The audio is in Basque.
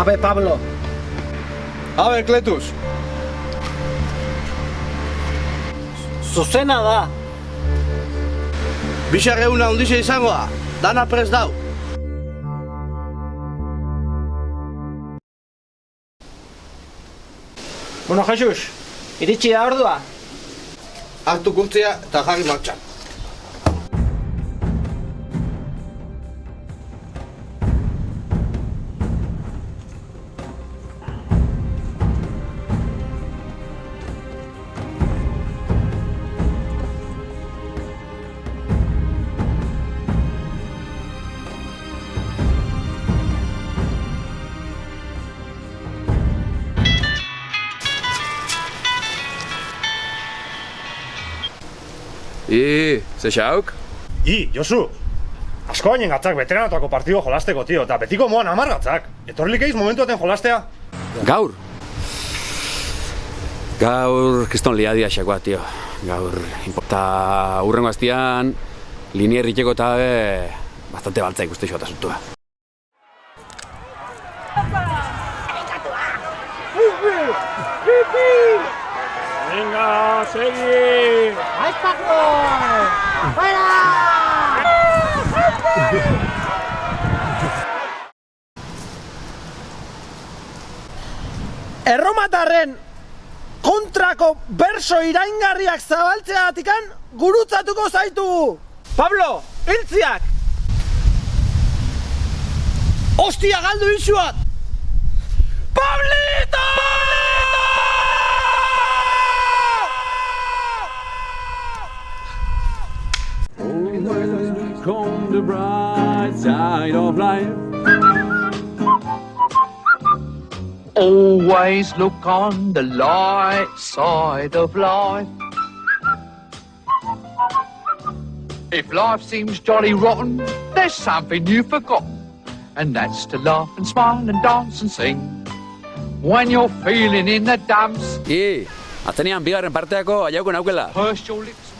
Abe, Pablo. Abe, Kletus. Zuzena da. Bixar eguna ondixe izango da. Dana prest dau. Bueno, Jesus, iritsi da ordua. Hartu kurtzia eta jarri martxan. Ze xauk? Josu, asko bainen gatzak veteranotako partido jolasteko, tio, eta betiko moan 10 gatzak. Etorrik eiz momentu aten jolastea? Gaur? Gaur kriston liadia xakoa, tio. Gaur, eta hurrengo aztian, linia erritxeko eta bastante baltza ikuste xoa asuntua. Venga, segi! ¡Ay, Paco! ¡Fuera! Erromatarren kontrako berso iraingarriak zabaltzeagatikan gurutzatuko zaitugu! Pablo, hiltziak! Ostia galdu isuat! Pablito! On the bright side of life. Always look on the light side of life. If life seems jolly rotten, there's something you've forgotten, and that's to laugh and smile and dance and sing. When you're feeling in the dumps, Atzenean bigarren parteako aiauko naukela. purse your lips.